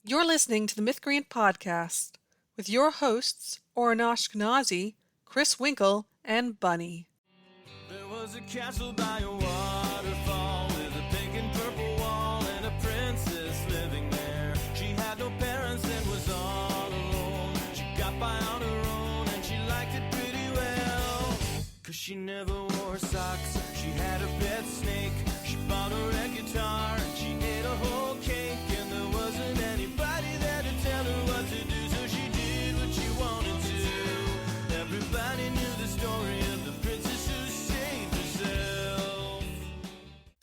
You're listening to the Mythcreant podcast with your hosts, Oren Ashkenazi, Chris Winkle, and Bunny. There was a castle by a waterfall with a pink and purple wall and a princess living there. She had no parents and was all alone. She got by on her own and she liked it pretty well. 'Cause she never wore socks. She had a pet snake. She bought a red guitar and she ate a whole cake. And there wasn't anybody there to tell her what to do, so she did what she wanted to. Everybody knew the story of the princess who saved herself.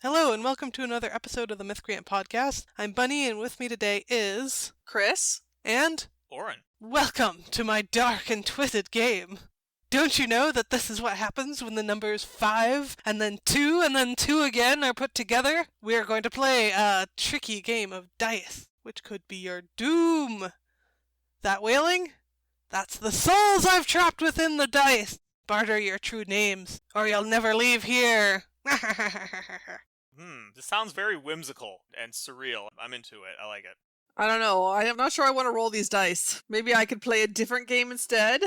Hello and welcome to another episode of the Mythcreant podcast. I'm Bunny and with me today is... Chris? And... Oren. Welcome to my dark and twisted game. Don't you know that this is what happens when the numbers 5 and then 2 again are put together? We are going to play a tricky game of dice, which could be your doom. That wailing? That's the souls I've trapped within the dice. Barter your true names, or you'll never leave here. This sounds very whimsical and surreal. I'm into it. I like it. I don't know. I am not sure I want to roll these dice. Maybe I could play a different game instead.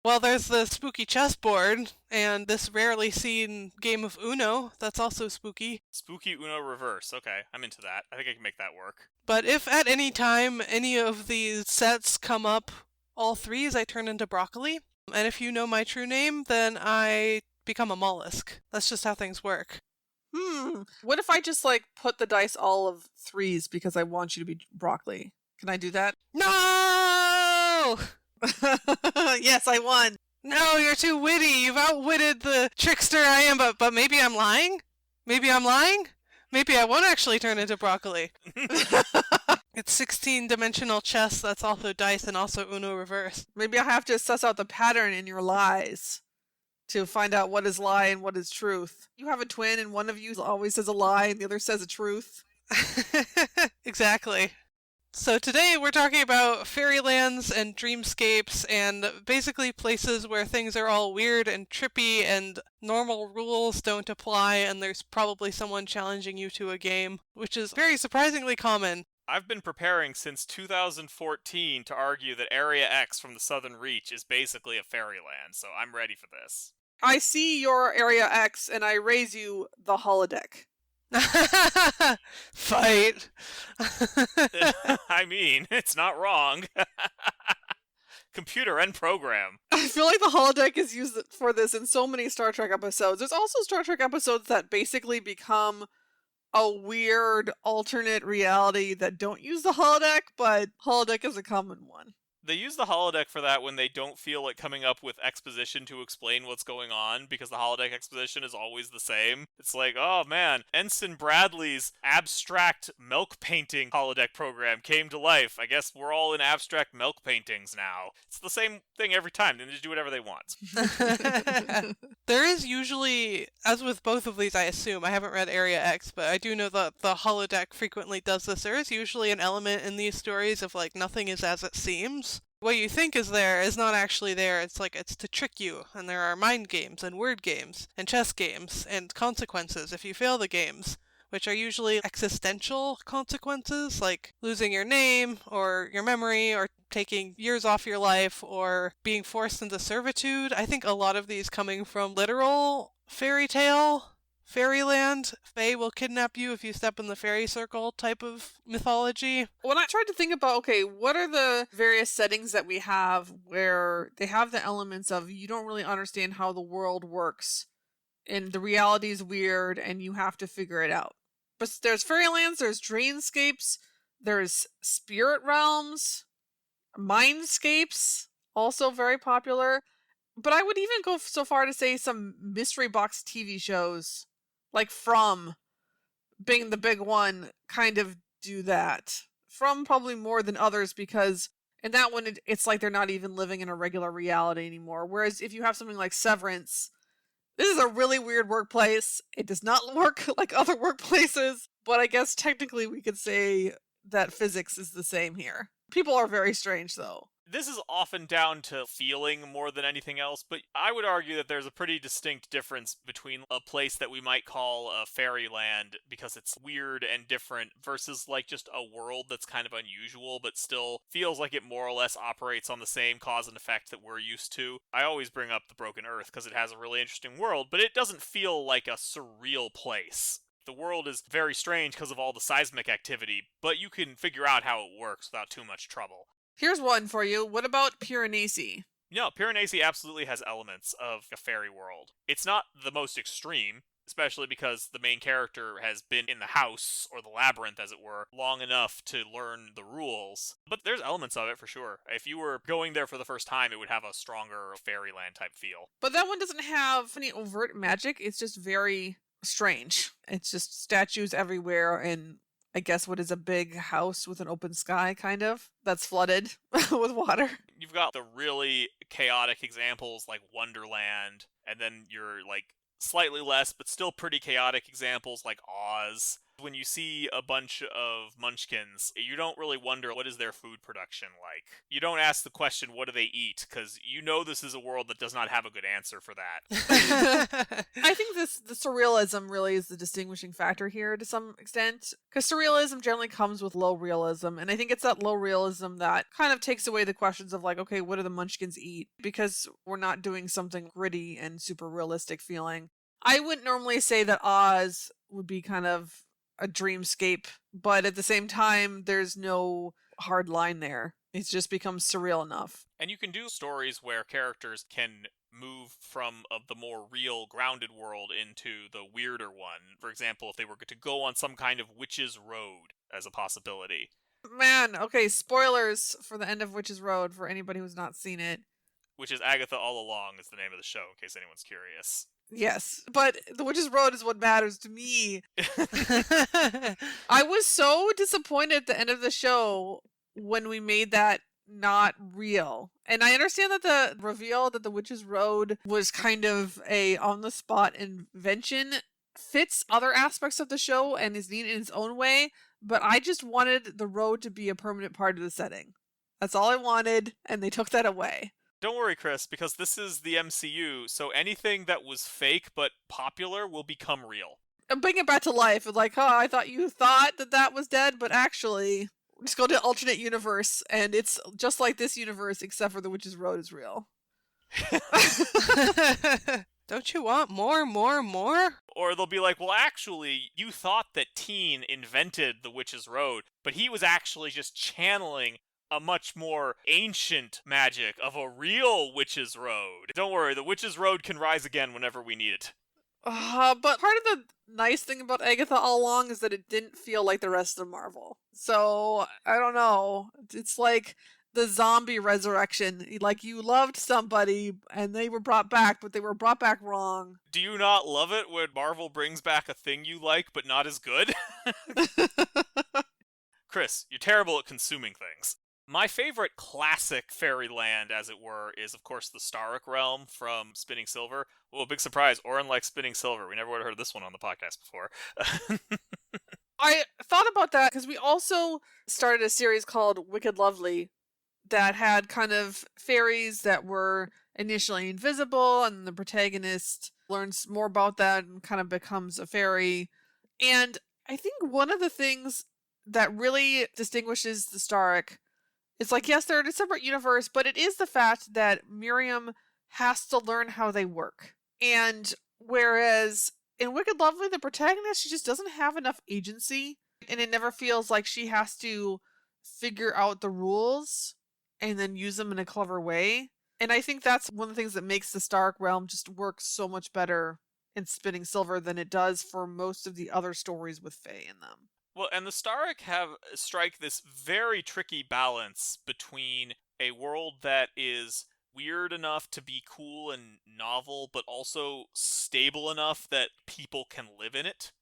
Well, there's the spooky chessboard, and this rarely seen game of Uno that's also spooky. Spooky Uno reverse. Okay, I'm into that. I think I can make that work. But if at any time any of these sets come up, all threes, I turn into broccoli. And if you know my true name, then I become a mollusk. That's just how things work. What if I just, put the dice all of threes because I want you to be broccoli? Can I do that? No! Yes, I won. No, you're too witty. You've outwitted the trickster I am, but maybe I'm lying? Maybe I'm lying? Maybe I won't actually turn into broccoli. It's 16-dimensional chess that's also dice and also Uno reverse. Maybe I have to suss out the pattern in your lies to find out what is lie and what is truth. You have a twin and one of you always says a lie and the other says a truth. Exactly. So today we're talking about Fairylands and Dreamscapes and basically places where things are all weird and trippy and normal rules don't apply and there's probably someone challenging you to a game, which is very surprisingly common. I've been preparing since 2014 to argue that Area X from the Southern Reach is basically a fairyland, so I'm ready for this. I see your Area X and I raise you the holodeck. Fight. I mean, it's not wrong. Computer and program. I feel like the holodeck is used for this in so many Star Trek episodes. There's also Star Trek episodes that basically become a weird alternate reality that don't use the holodeck, but holodeck is a common one. They use the holodeck for that when they don't feel like coming up with exposition to explain what's going on, because the holodeck exposition is always the same. It's like, oh man, Ensign Bradley's abstract milk painting holodeck program came to life. I guess we're all in abstract milk paintings now. It's the same thing every time. They just do whatever they want. There is usually, as with both of these I assume, I haven't read Area X, but I do know that the holodeck frequently does this. There is usually an element in these stories of nothing is as it seems. What you think is there is not actually there. It's to trick you, and there are mind games and word games and chess games and consequences if you fail the games, which are usually existential consequences, like losing your name or your memory or taking years off your life or being forced into servitude. I think a lot of these coming from literal fairy tale, fairyland, fae will kidnap you if you step in the fairy circle type of mythology. When I tried to think about, what are the various settings that we have where they have the elements of you don't really understand how the world works and the reality is weird and you have to figure it out. But there's Fairylands, there's Dreamscapes, there's Spirit Realms, Mindscapes, also very popular. But I would even go so far to say some mystery box TV shows, like From, being the big one, kind of do that. From probably more than others because in that one it's like they're not even living in a regular reality anymore. Whereas if you have something like Severance, this is a really weird workplace. It does not work like other workplaces, but I guess technically we could say that physics is the same here. People are very strange though. This is often down to feeling more than anything else, but I would argue that there's a pretty distinct difference between a place that we might call a fairyland because it's weird and different versus like just a world that's kind of unusual but still feels like it more or less operates on the same cause and effect that we're used to. I always bring up the Broken Earth because it has a really interesting world, but it doesn't feel like a surreal place. The world is very strange because of all the seismic activity, but you can figure out how it works without too much trouble. Here's one for you. What about Piranesi? No, Piranesi absolutely has elements of a fairy world. It's not the most extreme, especially because the main character has been in the house, or the labyrinth as it were, long enough to learn the rules. But there's elements of it for sure. If you were going there for the first time, it would have a stronger fairyland type feel. But that one doesn't have any overt magic. It's just very strange. It's just statues everywhere and I guess what is a big house with an open sky, kind of, that's flooded with water. You've got the really chaotic examples like Wonderland, and then your like slightly less but still pretty chaotic examples like Oz. When you see a bunch of munchkins, you don't really wonder what is their food production like. You don't ask the question, what do they eat? Because you know this is a world that does not have a good answer for that. I think the surrealism really is the distinguishing factor here to some extent. Because surrealism generally comes with low realism. And I think it's that low realism that kind of takes away the questions of like, okay, what do the munchkins eat? Because we're not doing something gritty and super realistic feeling. I wouldn't normally say that Oz would be kind of a dreamscape, but at the same time, there's no hard line there. It's just becomes surreal enough. And you can do stories where characters can move from the more real, grounded world into the weirder one. For example, if they were to go on some kind of Witch's Road as a possibility. Man, okay, spoilers for the end of Witch's Road for anybody who's not seen it. Which is Agatha All Along is the name of the show, in case anyone's curious. Yes, but the Witch's Road is what matters to me. I was so disappointed at the end of the show when we made that not real. And I understand that the reveal that the Witch's Road was kind of a on-the-spot invention fits other aspects of the show and is neat in its own way, but I just wanted the road to be a permanent part of the setting. That's all I wanted, and they took that away. Don't worry, Chris, because this is the MCU, so anything that was fake but popular will become real. And bring it back to life. Like, oh, I thought you thought that was dead, but actually, just go to alternate universe, and it's just like this universe, except for the Witch's Road is real. Don't you want more? Or they'll be like, well, actually, you thought that Teen invented the Witch's Road, but he was actually just channeling a much more ancient magic of a real Witch's Road. Don't worry, the Witch's Road can rise again whenever we need it. But part of the nice thing about Agatha All Along is that it didn't feel like the rest of Marvel. So, I don't know. It's like the zombie resurrection. Like, you loved somebody, and they were brought back, but they were brought back wrong. Do you not love it when Marvel brings back a thing you like, but not as good? Chris, you're terrible at consuming things. My favorite classic fairyland, as it were, is, of course, the Starrick realm from Spinning Silver. Oh, big surprise, Oren likes Spinning Silver. We never would have heard this one on the podcast before. I thought about that because we also started a series called Wicked Lovely that had kind of fairies that were initially invisible, and the protagonist learns more about that and kind of becomes a fairy. And I think one of the things that really distinguishes the Starrick, it's like, yes, they're in a separate universe, but it is the fact that Miriam has to learn how they work. And whereas in Wicked Lovely, the protagonist, she just doesn't have enough agency, and it never feels like she has to figure out the rules and then use them in a clever way. And I think that's one of the things that makes the Starrick realm just work so much better in Spinning Silver than it does for most of the other stories with Fae in them. Well, and the Starrick strike this very tricky balance between a world that is weird enough to be cool and novel, but also stable enough that people can live in it.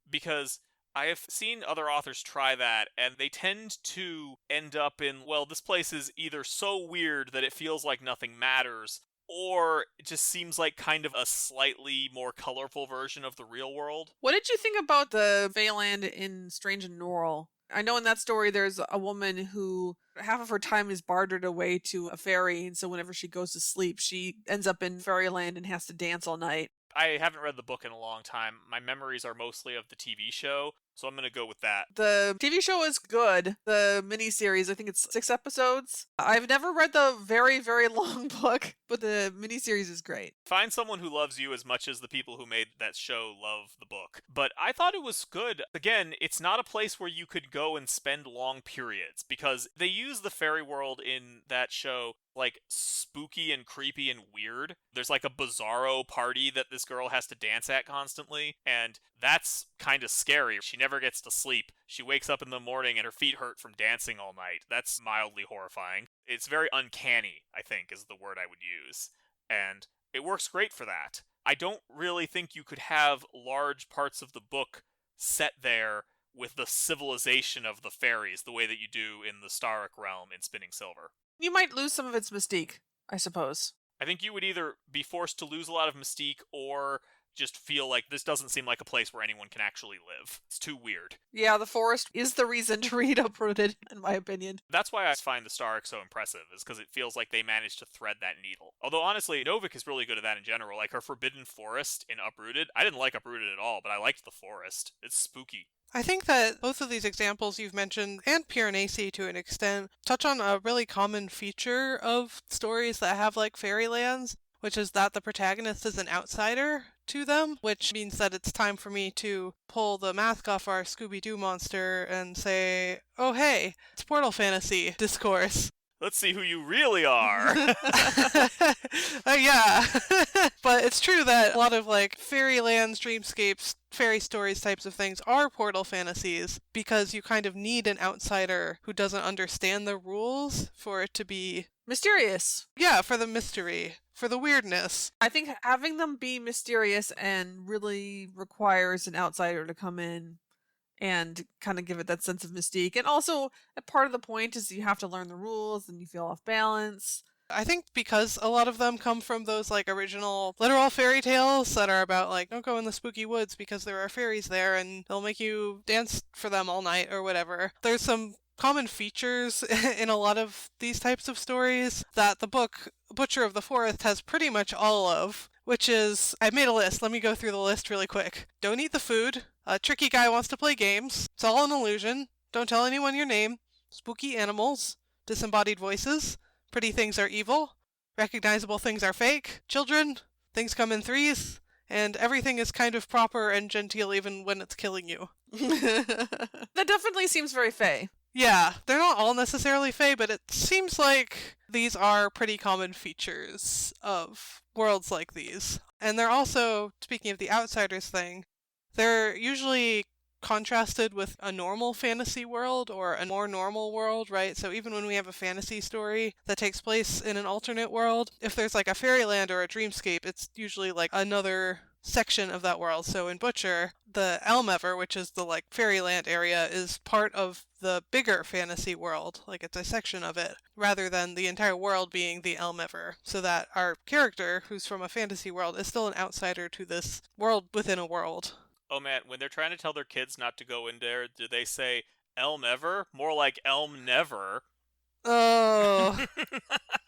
Because I have seen other authors try that, and they tend to end up in, well, this place is either so weird that it feels like nothing matters, or it just seems like kind of a slightly more colorful version of the real world. What did you think about the Fairyland in Strange and Norrell? I know in that story there's a woman who half of her time is bartered away to a fairy, and so whenever she goes to sleep, she ends up in fairyland and has to dance all night. I haven't read the book in a long time. My memories are mostly of the TV show, so I'm going to go with that. The TV show is good. The miniseries, I think it's 6 episodes. I've never read the very, very long book, but the miniseries is great. Find someone who loves you as much as the people who made that show love the book. But I thought it was good. Again, it's not a place where you could go and spend long periods, because they use the fairy world in that show like spooky and creepy and weird. There's like a bizarro party that this girl has to dance at constantly, and that's kind of scary. She never gets to sleep. She wakes up in the morning and her feet hurt from dancing all night. That's mildly horrifying. It's very uncanny, I think, is the word I would use. And it works great for that. I don't really think you could have large parts of the book set there with the civilization of the fairies the way that you do in the Staric realm in Spinning Silver. You might lose some of its mystique, I suppose. I think you would either be forced to lose a lot of mystique or just feel like this doesn't seem like a place where anyone can actually live. It's too weird. Yeah, the forest is the reason to read Uprooted, in my opinion. That's why I find the Staric so impressive, is because it feels like they managed to thread that needle. Although, honestly, Novik is really good at that in general. Like, her Forbidden Forest in Uprooted, I didn't like Uprooted at all, but I liked the forest. It's spooky. I think that both of these examples you've mentioned, and Piranesi to an extent, touch on a really common feature of stories that have like fairylands, which is that the protagonist is an outsider to them, which means that it's time for me to pull the mask off our Scooby-Doo monster and say, oh hey, it's Portal Fantasy discourse. Let's see who you really are. Yeah. But it's true that a lot of like Fairylands, Dreamscapes, fairy stories types of things are portal fantasies because you kind of need an outsider who doesn't understand the rules for it to be Mysterious. Yeah, for the mystery, for the weirdness. I think having them be mysterious and really requires an outsider to come in and kind of give it that sense of mystique. And also, a part of the point is you have to learn the rules and you feel off balance. I think because a lot of them come from those like original literal fairy tales that are about like, don't go in the spooky woods because there are fairies there and they'll make you dance for them all night or whatever. There's some common features in a lot of these types of stories that the book Butcher of the Forest has pretty much all of, which is, I made a list. Let me go through the list really quick. Don't eat the food. A tricky guy wants to play games. It's all an illusion. Don't tell anyone your name. Spooky animals. Disembodied voices. Pretty things are evil. Recognizable things are fake. Children. Things come in threes. And everything is kind of proper and genteel even when it's killing you. That definitely seems very fey. Yeah, they're not all necessarily fey, but it seems like these are pretty common features of worlds like these. And they're also, speaking of the outsiders thing, they're usually contrasted with a normal fantasy world or a more normal world, right? So even when we have a fantasy story that takes place in an alternate world, if there's like a fairyland or a dreamscape, it's usually like another section of that world. So in Butcher, the Elmever, which is the like fairyland area, is part of the bigger fantasy world, like it's a section of it, rather than the entire world being the Elmever, so that our character, who's from a fantasy world, is still an outsider to this world within a world. Oh man, when they're trying to tell their kids not to go in there, do they say Elm Ever? More like Elm Never. Oh.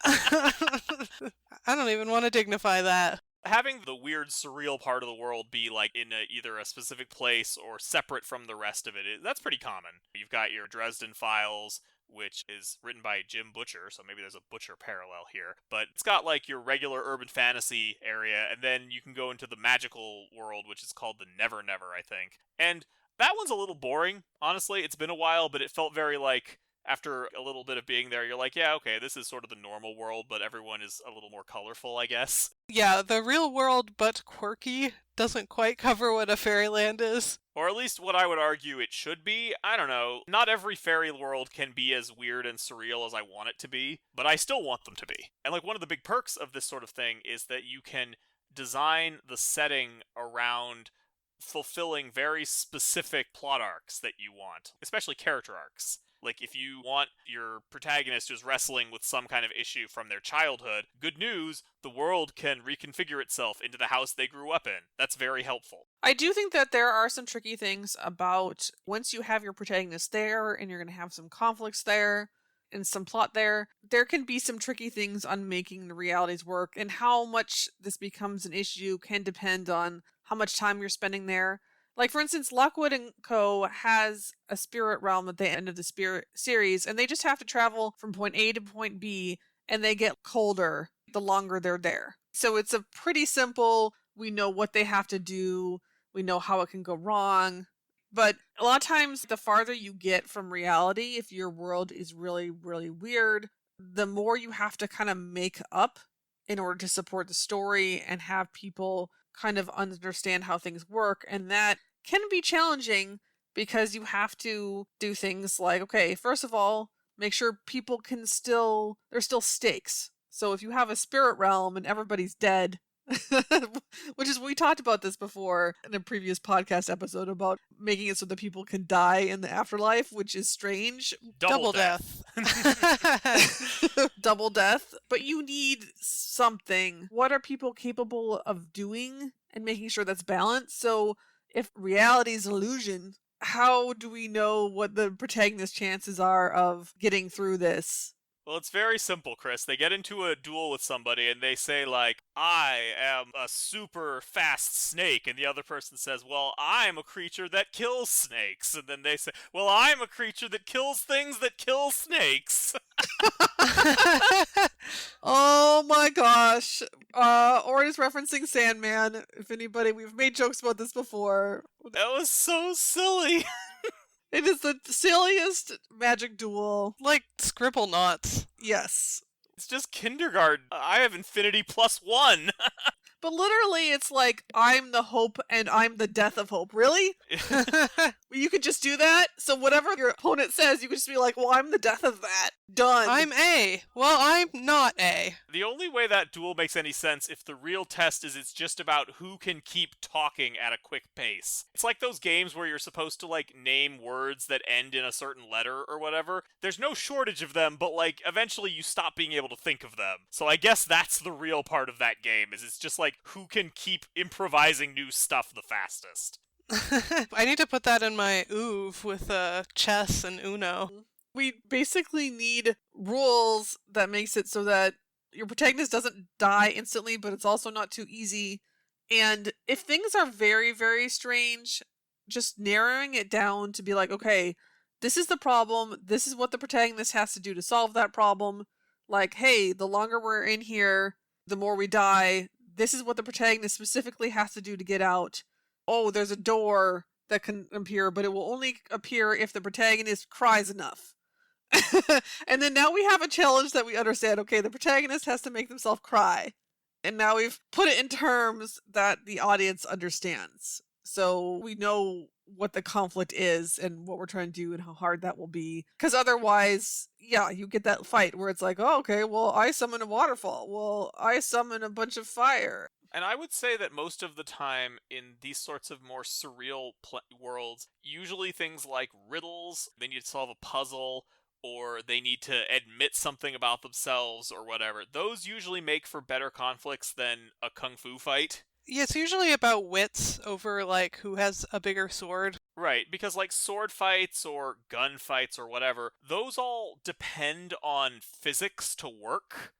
I don't even want to dignify that. Having the weird, surreal part of the world be like in either a specific place or separate from the rest of it, that's pretty common. You've got your Dresden Files, which is written by Jim Butcher, so maybe there's a Butcher parallel here. But it's got like your regular urban fantasy area, and then you can go into the magical world, which is called the Never Never, I think. And that one's a little boring, honestly. It's been a while, but it felt very like, after a little bit of being there, you're like, yeah, okay, this is sort of the normal world, but everyone is a little more colorful, I guess. Yeah, the real world, but quirky, doesn't quite cover what a fairyland is. Or at least what I would argue it should be. I don't know. Not every fairy world can be as weird and surreal as I want it to be, but I still want them to be. And like one of the big perks of this sort of thing is that you can design the setting around fulfilling very specific plot arcs that you want, especially character arcs. Like, if you want your protagonist who's wrestling with some kind of issue from their childhood, good news, the world can reconfigure itself into the house they grew up in. That's very helpful. I do think that there are some tricky things about once you have your protagonist there and you're going to have some conflicts there and some plot there can be some tricky things on making the realities work, and how much this becomes an issue can depend on how much time you're spending there. Like, for instance, Lockwood and Co. has a spirit realm at the end of the spirit series, and they just have to travel from point A to point B, and they get colder the longer they're there. So it's a pretty simple, we know what they have to do, we know how it can go wrong. But a lot of times, the farther you get from reality, if your world is really, really weird, the more you have to kind of make up in order to support the story and have people kind of understand how things work. And that can be challenging because you have to do things like, okay, first of all, make sure people there's still stakes. So if you have a spirit realm and everybody's dead, which is, we talked about this before in a previous podcast episode about making it so that people can die in the afterlife, which is strange. Double death. Double death. But you need something. What are people capable of doing and making sure that's balanced? So if reality is an illusion, how do we know what the protagonist's chances are of getting through this? Well, it's very simple, Chris. They get into a duel with somebody and they say, like, I am a super fast snake. And the other person says, well, I'm a creature that kills snakes. And then they say, well, I'm a creature that kills things that kill snakes. Oh my gosh. Oren is referencing Sandman. If anybody, we've made jokes about this before. That was so silly. It is the silliest magic duel. Like Scribble Knots. Yes. It's just kindergarten. I have infinity +1. But literally, it's like, I'm the hope and I'm the death of hope. Really? You could just do that? So whatever your opponent says, you could just be like, well, I'm the death of that. Done. I'm A. Well, I'm not A. The only way that duel makes any sense if the real test is it's just about who can keep talking at a quick pace. It's like those games where you're supposed to, like, name words that end in a certain letter or whatever. There's no shortage of them, but, like, eventually you stop being able to think of them. So I guess that's the real part of that game, is it's just like, who can keep improvising new stuff the fastest. I need to put that in my oeuvre with chess and Uno. We basically need rules that makes it so that your protagonist doesn't die instantly, but it's also not too easy. And if things are very, very strange, just narrowing it down to be like, okay, this is the problem. This is what the protagonist has to do to solve that problem. Like, hey, the longer we're in here, the more we die. This is what the protagonist specifically has to do to get out. Oh, there's a door that can appear, but it will only appear if the protagonist cries enough. And then now we have a challenge that we understand. Okay, the protagonist has to make themselves cry. And now we've put it in terms that the audience understands. So we know what the conflict is and what we're trying to do and how hard that will be. Because otherwise, yeah, you get that fight where it's like, oh, okay, well, I summon a waterfall. Well, I summon a bunch of fire. And I would say that most of the time in these sorts of more surreal worlds, usually things like riddles, they need to solve a puzzle, or they need to admit something about themselves or whatever, those usually make for better conflicts than a kung fu fight. Yeah, it's usually about wits over, like, who has a bigger sword. Right, because, like, sword fights or gun fights or whatever, those all depend on physics to work.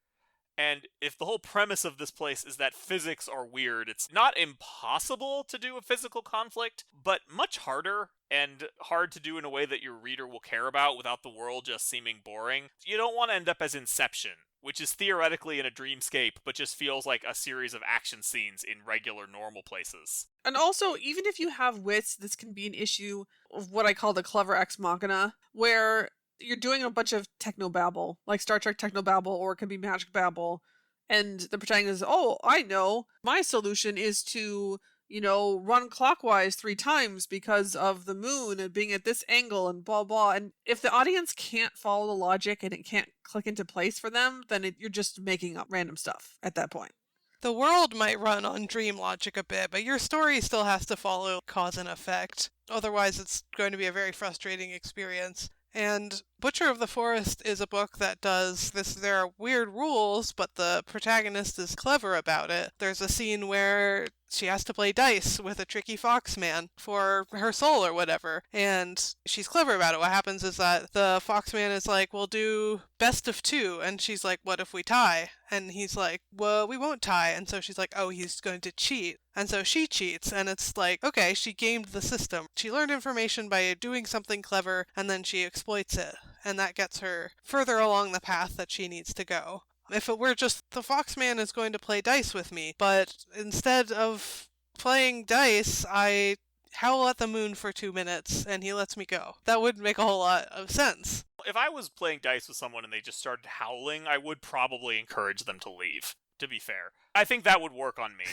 And if the whole premise of this place is that physics are weird, it's not impossible to do a physical conflict, but much harder, and hard to do in a way that your reader will care about without the world just seeming boring. You don't want to end up as Inception, which is theoretically in a dreamscape, but just feels like a series of action scenes in regular, normal places. And also, even if you have wits, this can be an issue of what I call the clever ex machina, where you're doing a bunch of technobabble, like Star Trek technobabble, or it can be magic babble, and the protagonist is, oh, I know, my solution is to, run clockwise 3 times because of the moon and being at this angle and blah, blah. And if the audience can't follow the logic and it can't click into place for them, then you're just making up random stuff at that point. The world might run on dream logic a bit, but your story still has to follow cause and effect. Otherwise, it's going to be a very frustrating experience. And Butcher of the Forest is a book that does this. There are weird rules, but the protagonist is clever about it. There's a scene where she has to play dice with a tricky fox man for her soul or whatever, and she's clever about it. What happens is that the fox man is like, we'll do best of two, and she's like, what if we tie? And he's like, well, we won't tie. And so she's like, oh, he's going to cheat. And so she cheats, and it's like, okay, she gamed the system. She learned information by doing something clever, and then she exploits it, and that gets her further along the path that she needs to go. If it were just the Foxman is going to play dice with me, but instead of playing dice, I howl at the moon for 2 minutes and he lets me go. That would make a whole lot of sense. If I was playing dice with someone and they just started howling, I would probably encourage them to leave, to be fair. I think that would work on me.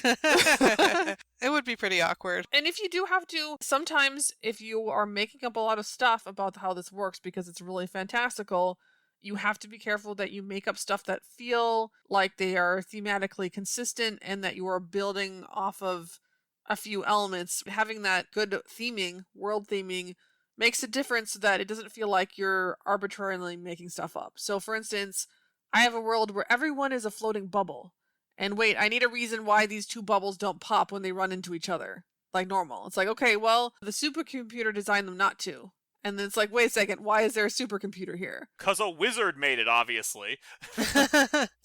It would be pretty awkward. And if you do have to, sometimes if you are making up a lot of stuff about how this works because it's really fantastical, you have to be careful that you make up stuff that feel like they are thematically consistent and that you are building off of a few elements. Having that good theming, world theming, makes a difference so that it doesn't feel like you're arbitrarily making stuff up. So for instance, I have a world where everyone is a floating bubble. And wait, I need a reason why these two bubbles don't pop when they run into each other, like normal. It's like, okay, well, the supercomputer designed them not to. And then it's like, wait a second, why is there a supercomputer here? 'Cause a wizard made it, obviously.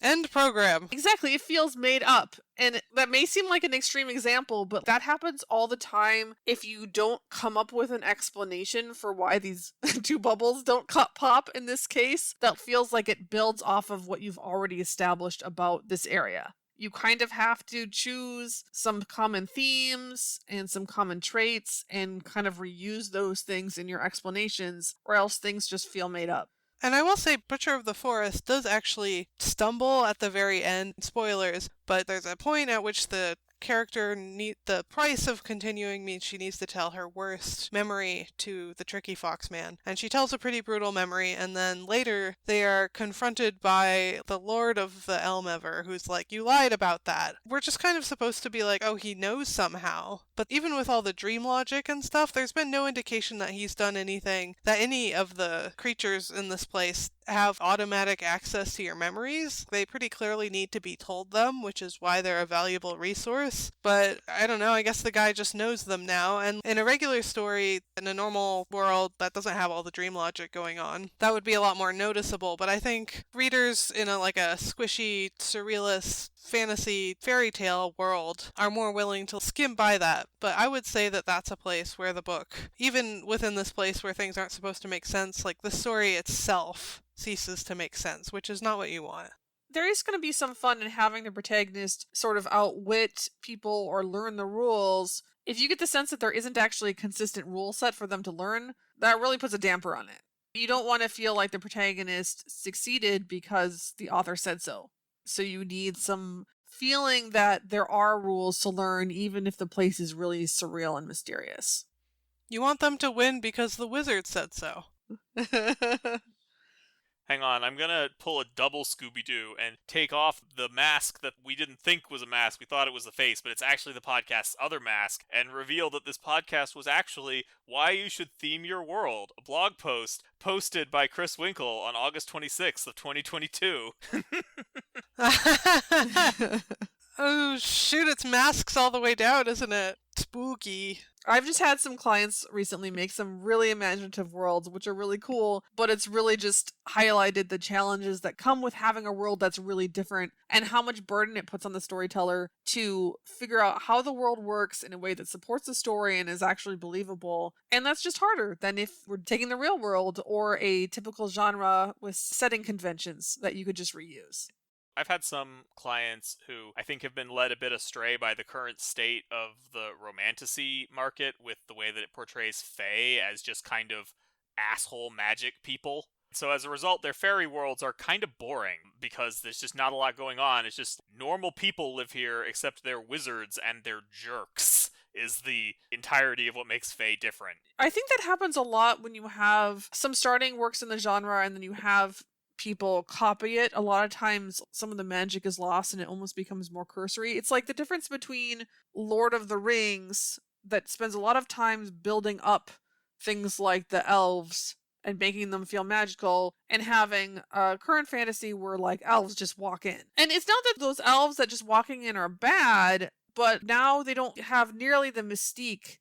End program. Exactly, it feels made up. And that may seem like an extreme example, but that happens all the time if you don't come up with an explanation for why these two bubbles don't pop in this case. That feels like it builds off of what you've already established about this area. You kind of have to choose some common themes and some common traits and kind of reuse those things in your explanations, or else things just feel made up. And I will say Butcher of the Forest does actually stumble at the very end. Spoilers, but there's a point at which the character the price of continuing means she needs to tell her worst memory to the tricky foxman, and she tells a pretty brutal memory, and then later they are confronted by the Lord of the Elmever, who's like, you lied about that. We're just kind of supposed to be like, oh, he knows somehow, but even with all the dream logic and stuff, there's been no indication that he's done anything, that any of the creatures in this place have automatic access to your memories. They pretty clearly need to be told them, which is why they're a valuable resource. But I don't know, I guess the guy just knows them now. And in a regular story, in a normal world that doesn't have all the dream logic going on, that would be a lot more noticeable. But I think readers in a squishy, surrealist, fantasy fairy tale world are more willing to skim by that. But I would say that that's a place where the book, even within this place where things aren't supposed to make sense, like the story itself ceases to make sense, which is not what you want. There is going to be some fun in having the protagonist sort of outwit people or learn the rules. If you get the sense that there isn't actually a consistent rule set for them to learn, that really puts a damper on it. You don't want to feel like the protagonist succeeded because the author said so. So you need some feeling that there are rules to learn, even if the place is really surreal and mysterious. You want them to win because the wizard said so. Hang on, I'm gonna pull a double Scooby-Doo and take off the mask that we didn't think was a mask. We thought it was the face, but it's actually the podcast's other mask, and reveal that this podcast was actually Why You Should Theme Your World, a blog post posted by Chris Winkle on August 26th of 2022. Oh, shoot, it's masks all the way down, isn't it? Spooky. I've just had some clients recently make some really imaginative worlds, which are really cool, but it's really just highlighted the challenges that come with having a world that's really different and how much burden it puts on the storyteller to figure out how the world works in a way that supports the story and is actually believable. And that's just harder than if we're taking the real world or a typical genre with setting conventions that you could just reuse. I've had some clients who I think have been led a bit astray by the current state of the romantasy market with the way that it portrays fae as just kind of asshole magic people. So as a result, their fairy worlds are kind of boring because there's just not a lot going on. It's just normal people live here except they're wizards and they're jerks is the entirety of what makes fae different. I think that happens a lot when you have some starting works in the genre and then you have people copy it. A lot of times some of the magic is lost and it almost becomes more cursory. It's like the difference between Lord of the Rings that spends a lot of time building up things like the elves and making them feel magical, and having a current fantasy where like elves just walk in. And it's not that those elves that just walking in are bad, but now they don't have nearly the mystique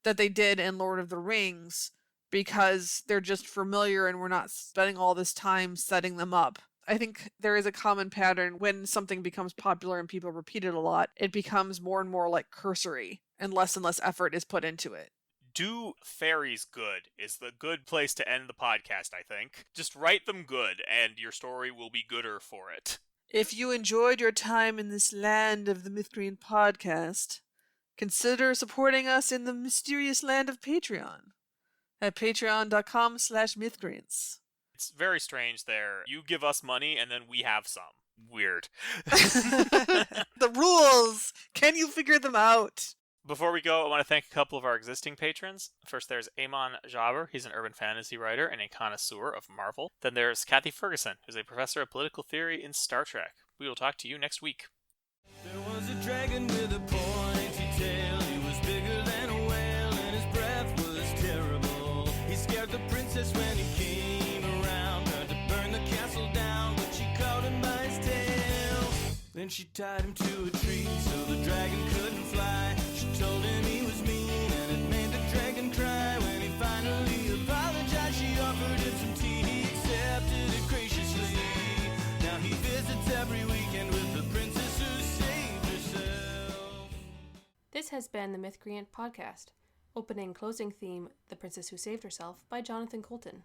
that they did in Lord of the Rings because they're just familiar and we're not spending all this time setting them up. I think there is a common pattern when something becomes popular and people repeat it a lot, it becomes more and more like cursory and less effort is put into it. Do fairies good is the good place to end the podcast, I think. Just write them good, and your story will be gooder for it. If you enjoyed your time in this land of the Mythcreant podcast, consider supporting us in the mysterious land of Patreon at patreon.com/mythcreants. It's very strange there. You give us money, and then we have some. Weird. The rules! Can you figure them out? Before we go, I want to thank a couple of our existing patrons. First, there's Amon Jaber. He's an urban fantasy writer and a connoisseur of Marvel. Then there's Kathy Ferguson, who's a professor of political theory in Star Trek. We will talk to you next week. There was a dragon with a pointy tail. He was bigger than a whale, and his breath was terrible. He scared the princess when he came around. Tried to burn the castle down, but she caught him by his tail. Then she tied him to a tree so the dragon couldn't fly. She told him he was mean, and it made the dragon cry. When he finally apologized, she offered him some tea. He accepted it graciously. Now he visits every weekend with the princess who saved herself. This has been the Mythcreant podcast. Opening closing theme, The Princess Who Saved Herself by Jonathan Colton.